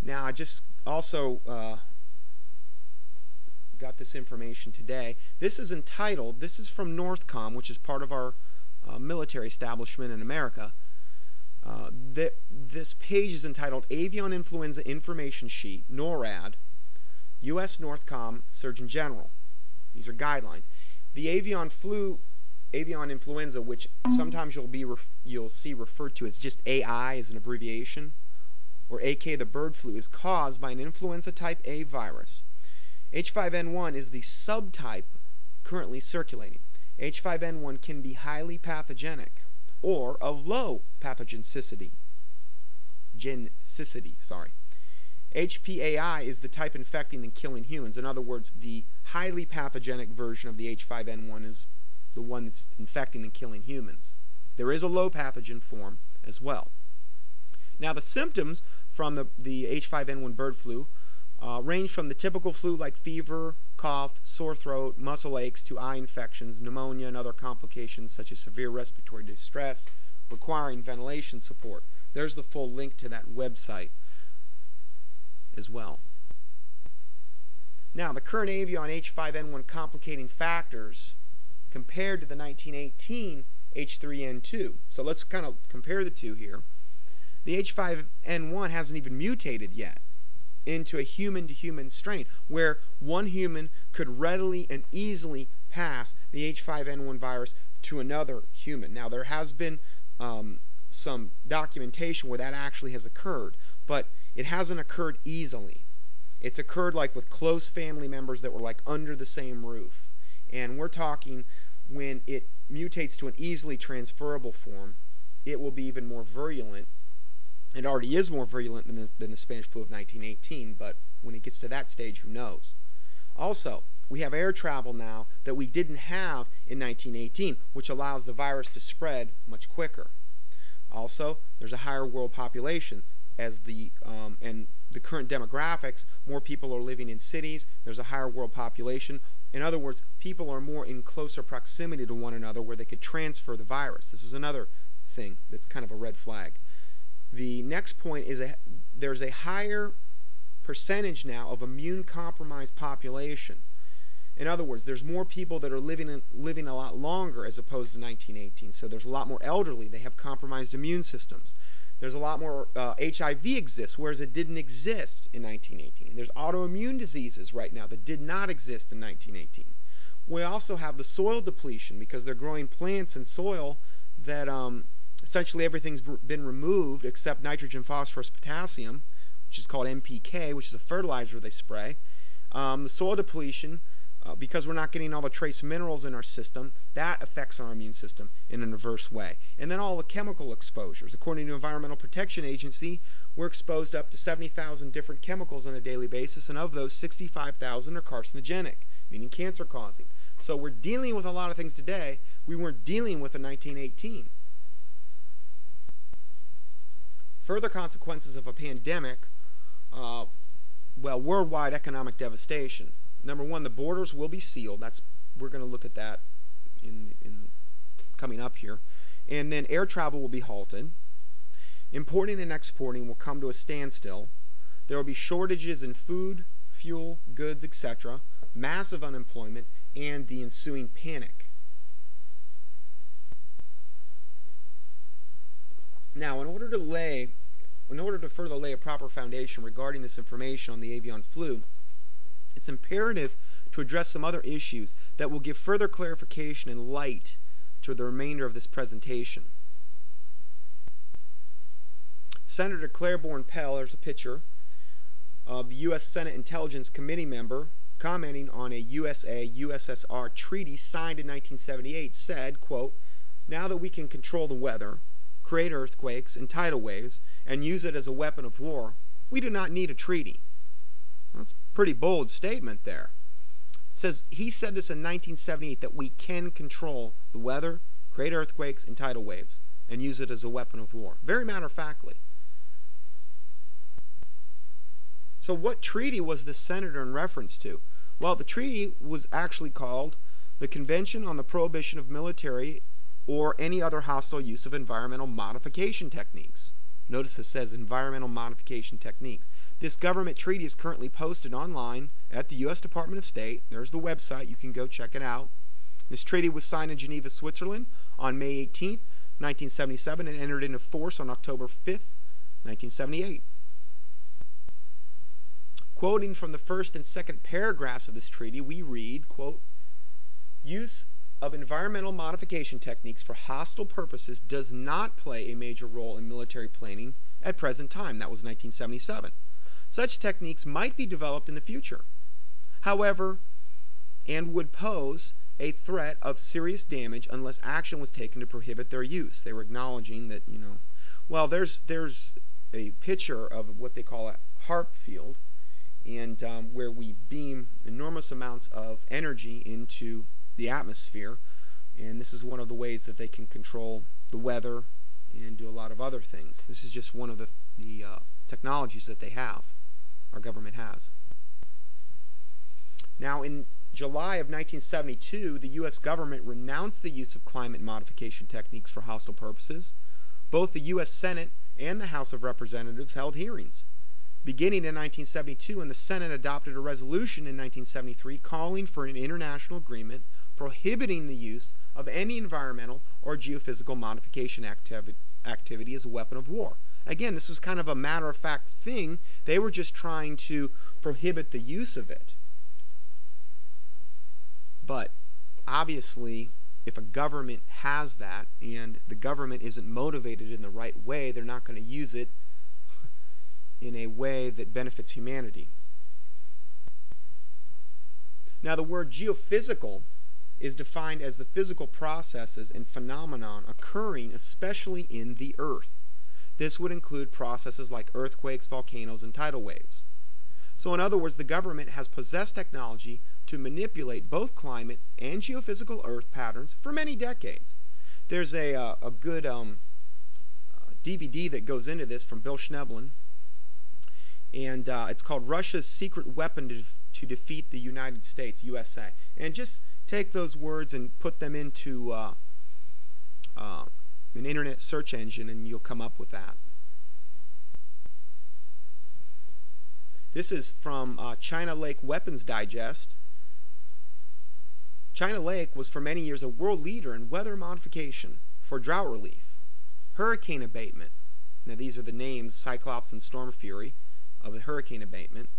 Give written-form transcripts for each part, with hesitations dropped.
Now, I just also got this information today. This is entitled, this is from Northcom, which is part of our military establishment in America. This page is entitled Avian Influenza Information Sheet, NORAD, U.S. Northcom Surgeon General. These are guidelines. The avian influenza, which sometimes you'll see referred to as just AI as an abbreviation, or AK the bird flu, is caused by an influenza type A virus. H5N1 is the subtype currently circulating. H5N1 can be highly pathogenic or of low pathogenicity. HPAI is the type infecting and killing humans. In other words, the highly pathogenic version of the H5N1 is the one that's infecting and killing humans. There is a low pathogen form as well. Now, the symptoms from the H5N1 bird flu range from the typical flu like fever, cough, sore throat, muscle aches, to eye infections, pneumonia, and other complications such as severe respiratory distress requiring ventilation support. There's the full link to that website as well. Now, the current Avian H5N1 complicating factors compared to the 1918 H3N2. So let's kind of compare the two here. The H5N1 hasn't even mutated yet into a human-to-human strain, where one human could readily and easily pass the H5N1 virus to another human. Now, there has been some documentation where that actually has occurred, but it hasn't occurred easily. It's occurred like with close family members that were like under the same roof. And we're talking when it mutates to an easily transferable form, it will be even more virulent. It already is more virulent than the Spanish flu of 1918, but when it gets to that stage, who knows? Also, we have air travel now that we didn't have in 1918, which allows the virus to spread much quicker. Also, there's a higher world population, as and the current demographics, more people are living in cities, there's a higher world population. In other words, people are more in closer proximity to one another where they could transfer the virus. This is another thing that's kind of a red flag. The next point is there's a higher percentage now of immune-compromised population. In other words, there's more people that are living a lot longer as opposed to 1918. So there's a lot more elderly. They have compromised immune systems. There's a lot more HIV exists, whereas it didn't exist in 1918. There's autoimmune diseases right now that did not exist in 1918. We also have the soil depletion because they're growing plants in soil that essentially everything's been removed except nitrogen, phosphorus, potassium, which is called NPK, which is a fertilizer they spray. The soil depletion, because we're not getting all the trace minerals in our system, that affects our immune system in an adverse way. And then all the chemical exposures. According to the Environmental Protection Agency, we're exposed up to 70,000 different chemicals on a daily basis, and of those, 65,000 are carcinogenic, meaning cancer-causing. So we're dealing with a lot of things today we weren't dealing with in 1918. Further consequences of a pandemic, worldwide economic devastation. Number one, the borders will be sealed. We're going to look at that in coming up here. And then air travel will be halted. Importing and exporting will come to a standstill. There will be shortages in food, fuel, goods, etc., massive unemployment, and the ensuing panic. Now, in order to further lay a proper foundation regarding this information on the avian flu, it's imperative to address some other issues that will give further clarification and light to the remainder of this presentation. Senator Claiborne Pell, there's a picture of the U.S. Senate Intelligence Committee member commenting on a USA-USSR treaty signed in 1978, said, quote, "Now that we can control the weather, create earthquakes and tidal waves, and use it as a weapon of war, we do not need a treaty." That's a pretty bold statement there. It says he said this in 1978, that we can control the weather, create earthquakes and tidal waves, and use it as a weapon of war. Very matter-of-factly. So what treaty was this senator in reference to? Well, the treaty was actually called the Convention on the Prohibition of Military or Any Other Hostile Use of Environmental Modification Techniques. Notice it says environmental modification techniques. This government treaty is currently posted online at the U.S. Department of State. There's the website. You can go check it out. This treaty was signed in Geneva, Switzerland on May 18, 1977 and entered into force on October 5, 1978. Quoting from the first and second paragraphs of this treaty, we read, quote, "Use of environmental modification techniques for hostile purposes does not play a major role in military planning at present time." That was 1977. Such techniques might be developed in the future, however, and would pose a threat of serious damage unless action was taken to prohibit their use. They were acknowledging that, well, there's a picture of what they call a HARP field, and where we beam enormous amounts of energy into the atmosphere, and this is one of the ways that they can control the weather and do a lot of other things. This is just one of the technologies that they have, our government has. Now, in July of 1972, the U.S. government renounced the use of climate modification techniques for hostile purposes. Both the U.S. Senate and the House of Representatives held hearings. Beginning in 1972, and the Senate adopted a resolution in 1973 calling for an international agreement prohibiting the use of any environmental or geophysical modification activity as a weapon of war. Again, this was kind of a matter-of-fact thing. They were just trying to prohibit the use of it. But obviously, if a government has that and the government isn't motivated in the right way, they're not going to use it in a way that benefits humanity. Now, the word geophysical is defined as the physical processes and phenomenon occurring especially in the earth. This would include processes like earthquakes, volcanoes, and tidal waves. So in other words, the government has possessed technology to manipulate both climate and geophysical earth patterns for many decades. There's a good DVD that goes into this from Bill Schneblin, and it's called Russia's Secret Weapon to Defeat the United States, USA. And just take those words and put them into an internet search engine and you'll come up with that. This is from China Lake Weapons Digest. China Lake was for many years a world leader in weather modification for drought relief, hurricane abatement. Now these are the names, Cyclops and Storm Fury, of the hurricane abatement,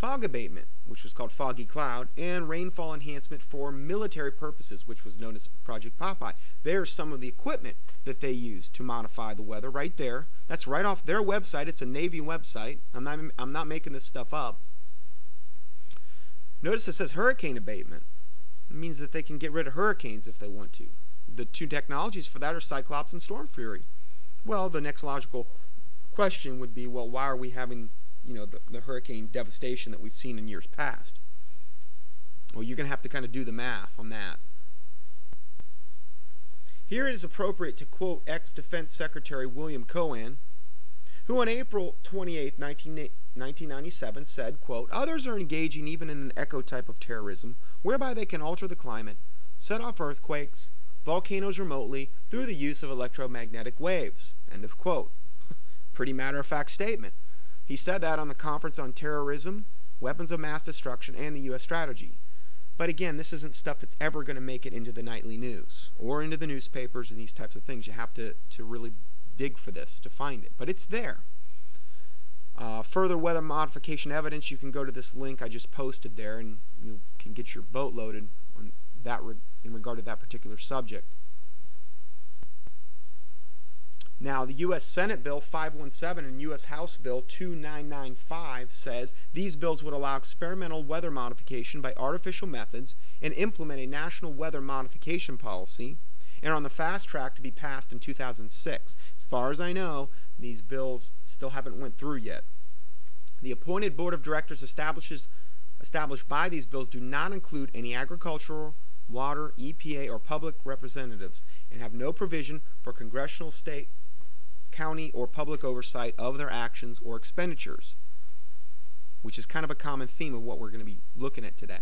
fog abatement, which was called Foggy Cloud, and rainfall enhancement for military purposes, which was known as Project Popeye. There's some of the equipment that they used to modify the weather right there. That's right off their website. It's a Navy website. I'm not making this stuff up. Notice it says hurricane abatement. It means that they can get rid of hurricanes if they want to. The two technologies for that are Cyclops and Storm Fury. Well, the next logical question would be, well, why are we having the hurricane devastation that we've seen in years past? Well, you're going to have to kind of do the math on that. Here it is appropriate to quote ex-Defense Secretary William Cohen, who on April 28, 1997 said, quote, "Others are engaging even in an echo type of terrorism, whereby they can alter the climate, set off earthquakes, volcanoes remotely through the use of electromagnetic waves." End of quote. Pretty matter-of-fact statement. He said that on the Conference on Terrorism, Weapons of Mass Destruction, and the U.S. Strategy. But again, this isn't stuff that's ever going to make it into the nightly news or into the newspapers and these types of things. You have to really dig for this to find it. But it's there. Further weather modification evidence, you can go to this link I just posted there, and you can get your boat loaded on that in regard to that particular subject. Now, the U.S. Senate Bill 517 and U.S. House Bill 2995 says these bills would allow experimental weather modification by artificial methods and implement a national weather modification policy, and are on the fast track to be passed in 2006. As far as I know, these bills still haven't went through yet. The appointed board of directors established by these bills do not include any agricultural, water, EPA, or public representatives, and have no provision for congressional, state, county, or public oversight of their actions or expenditures, which is kind of a common theme of what we're going to be looking at today.